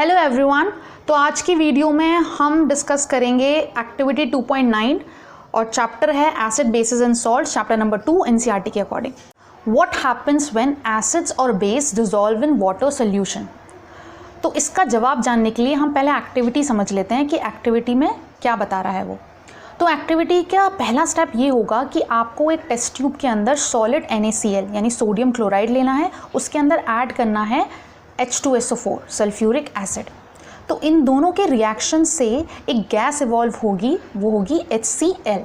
Hello everyone. तो आज की वीडियो में हम डिस्कस करेंगे एक्टिविटी 2.9 और चैप्टर है acid bases and salt, chapter number 2 NCERT के according. What happens when acids और base dissolve in water solution. तो इसका जवाब जानने के लिए हम पहले एक्टिविटी समझ लेते हैं कि एक्टिविटी में क्या बता रहा है वो। तो एक्टिविटी का पहला स्टेप ये होगा कि आपको एक टेस्ट ट्यूब के अंदर सॉलिड NaCl यानी सोडियम क्लोराइड लेना है, उसके अंदर ऐड करना है H2SO4 सल्फ्यूरिक एसिड। तो इन दोनों के रिएक्शन से एक गैस इवॉल्व होगी, वो होगी HCl।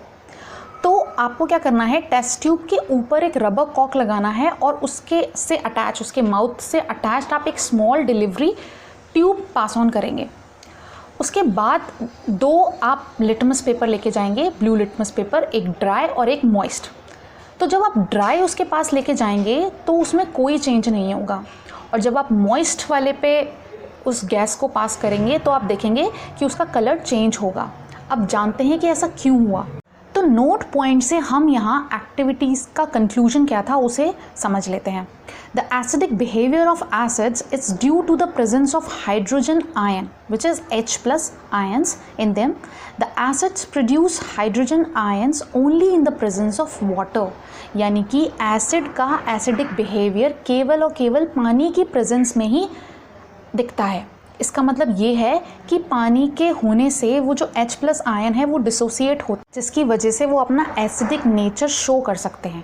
तो आपको क्या करना है, टेस्ट ट्यूब के ऊपर एक रबर कॉक लगाना है और उसके से अटैच, उसके माउथ से अटैच्ड आप एक small delivery tube pass on करेंगे। उसके बाद दो आप लिटमस पेपर लेके जाएंगे, ब्लू लिटमस पेपर, एक ड्राई और एक मॉइस्ट। तो जब आप ड्राई उसके पास लेके जाएंगे तो उसमें कोई चेंज नहीं होगा, और जब आप मॉइस्ट वाले पे उस गैस को पास करेंगे तो आप देखेंगे कि उसका कलर चेंज होगा। अब जानते हैं कि ऐसा क्यों हुआ। तो नोट पॉइंट से हम यहाँ एक्टिविटीज़ का कंक्लूजन क्या था उसे समझ लेते हैं। The acidic behavior of acids is due to the presence of hydrogen ion, which is H plus ions in them. The acids produce hydrogen ions only in the presence of water. यानी कि acid का acidic behaviour केवल और केवल पानी की presence में ही दिखता है। इसका मतलब ये है कि पानी के होने से वो जो H प्लस आयन है वो डिसोसिएट होता है, जिसकी वजह से वो अपना एसिडिक नेचर शो कर सकते हैं।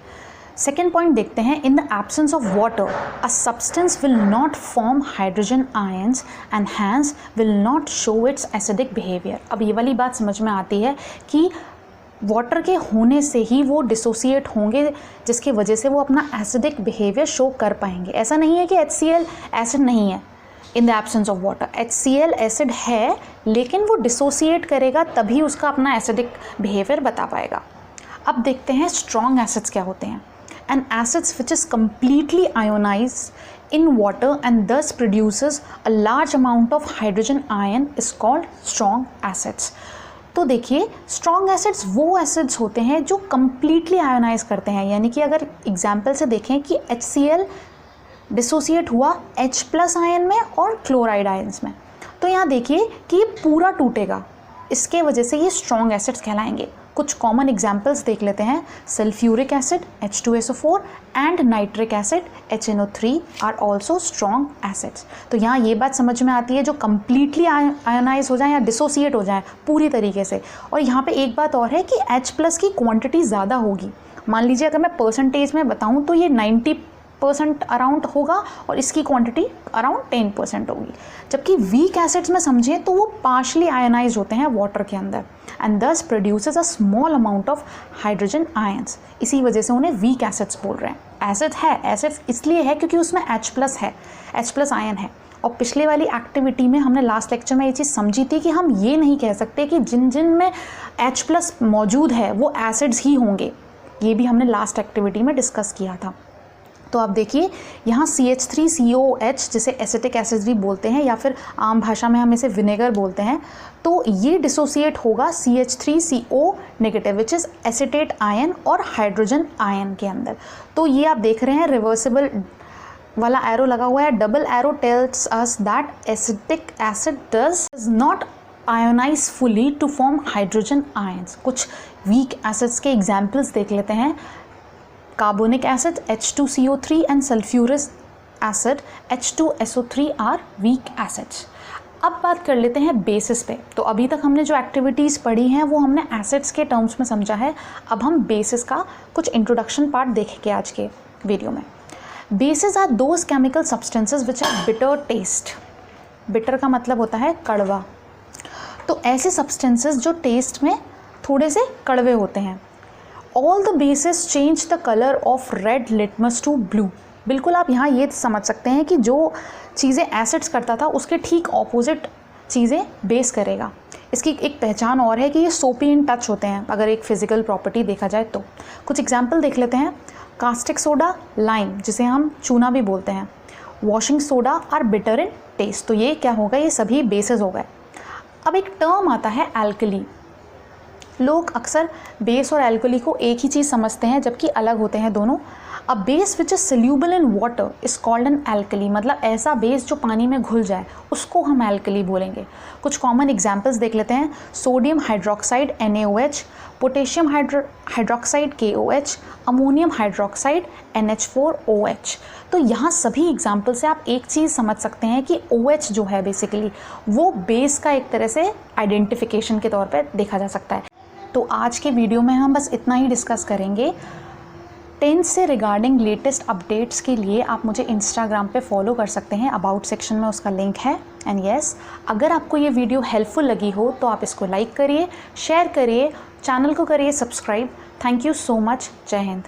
सेकेंड पॉइंट देखते हैं, in the absence of water a substance will not form hydrogen ions and hence will not show its acidic behaviour. अब ये वाली बात समझ में आती है कि वाटर के होने से ही वो डिसोसिएट होंगे, जिसकी वजह से वो अपना एसिडिक बिहेवियर शो कर पाएंगे। ऐसा नहीं है कि HCl एसिड नहीं है इन the absence of water. HCl acid है लेकिन वो डिसोसिएट करेगा तभी उसका अपना एसिडिक बिहेवियर बता पाएगा। अब देखते हैं स्ट्रॉन्ग एसिड्स क्या होते हैं। An acids which is completely ionized in water and thus produces a large amount of hydrogen ion is called strong acids. तो देखिए, स्ट्रॉन्ग एसिड्स वो एसिड्स होते हैं जो कम्प्लीटली आयोनाइज करते हैं। यानी कि अगर एग्जाम्पल से देखें कि HCl डिसोसिएट हुआ H प्लस आयन में और क्लोराइड आयन्स में, तो यहाँ देखिए कि ये पूरा टूटेगा, इसके वजह से ये स्ट्रॉन्ग एसिड्स कहलाएंगे। कुछ कॉमन एग्जाम्पल्स देख लेते हैं। Sulphuric acid H2SO4 and nitric acid HNO3 are also strong acids. तो यहाँ ये बात समझ में आती है, जो कम्प्लीटली आयोनाइज हो जाए या डिसोसिएट हो जाए पूरी तरीके से। और यहाँ पे एक बात और है कि H प्लस की क्वांटिटी ज़्यादा होगी। मान लीजिए अगर मैं परसेंटेज में बताऊँ तो ये 90% अराउंड होगा और इसकी क्वांटिटी अराउंड 10% होगी। जबकि वीक एसिड्स में समझें तो वो पार्शली आयोनाइज होते हैं वाटर के अंदर एंड दस produces a small amount of hydrogen ions. इसी वजह से उन्हें वीक एसिड्स बोल रहे हैं। एसिड है, एसिड इसलिए है क्योंकि उसमें H प्लस है, H प्लस आयन है। और पिछले वाली एक्टिविटी में हमने लास्ट लेक्चर में ये चीज़ समझी थी कि हम ये नहीं कह सकते कि जिन जिन में H प्लस मौजूद है वो एसिड्स ही होंगे। ये भी हमने लास्ट एक्टिविटी में डिस्कस किया था। तो आप देखिए यहाँ CH3COOH जिसे एसिटिक एसिड भी बोलते हैं या फिर आम भाषा में हम इसे विनेगर बोलते हैं, तो ये डिसोसिएट होगा CH3CO negative which is acetate ion और हाइड्रोजन आयन के अंदर। तो ये आप देख रहे हैं रिवर्सिबल वाला एरो लगा हुआ है। Double arrow tells us that acetic acid does not ionise fully to form hydrogen ions. कुछ वीक एसिड्स के एग्जाम्पल्स देख लेते हैं। Carbonic acid H2CO3 and sulphuric acid H2SO3 are weak acids. अब बात कर लेते हैं बेसिस पे। तो अभी तक हमने जो एक्टिविटीज़ पढ़ी हैं वो हमने एसिड्स के टर्म्स में समझा है। अब हम बेसिस का कुछ इंट्रोडक्शन पार्ट देखेंगे आज के वीडियो में। Bases are those chemical substances which are bitter taste. Bitter का मतलब होता है कड़वा। तो ऐसे सब्सटेंसेस जो टेस्ट में थोड़े से कड़वे होते हैं। All the bases change the color of red litmus to blue। बिल्कुल आप यहाँ ये समझ सकते हैं कि जो चीज़ें एसिड्स करता था उसके ठीक ऑपोजिट चीज़ें बेस करेगा। इसकी एक पहचान और है कि ये सोपी इन टच होते हैं अगर एक फिजिकल प्रॉपर्टी देखा जाए तो। कुछ एग्जाम्पल देख लेते हैं। कास्टिक सोडा, लाइम जिसे हम चूना भी बोलते हैं, washing soda are bitter in taste. तो ये क्या होगा, ये सभी बेसेस हो गए। अब एक टर्म आता है एल्कली। लोग अक्सर बेस और एल्कली को एक ही चीज़ समझते हैं जबकि अलग होते हैं दोनों। A base which is soluble in water is called an alkali, मतलब ऐसा बेस जो पानी में घुल जाए उसको हम एल्कली बोलेंगे। कुछ कॉमन एग्जाम्पल्स देख लेते हैं। Sodium hydroxide NaOH, potassium hydroxide KOH, ammonium hydroxide NH4OH। तो यहाँ सभी एग्जाम्पल से आप एक चीज़ समझ सकते हैं कि OH जो है बेसिकली वो बेस का एक तरह से आइडेंटिफिकेशन के तौर पर देखा जा सकता है। तो आज के वीडियो में हम बस इतना ही डिस्कस करेंगे। टेंस से रिगार्डिंग लेटेस्ट अपडेट्स के लिए आप मुझे इंस्टाग्राम पे फॉलो कर सकते हैं, अबाउट सेक्शन में उसका लिंक है। एंड यस, अगर आपको ये वीडियो हेल्पफुल लगी हो तो आप इसको लाइक करिए, शेयर करिए, चैनल को करिए subscribe. Thank you so much. जय हिंद।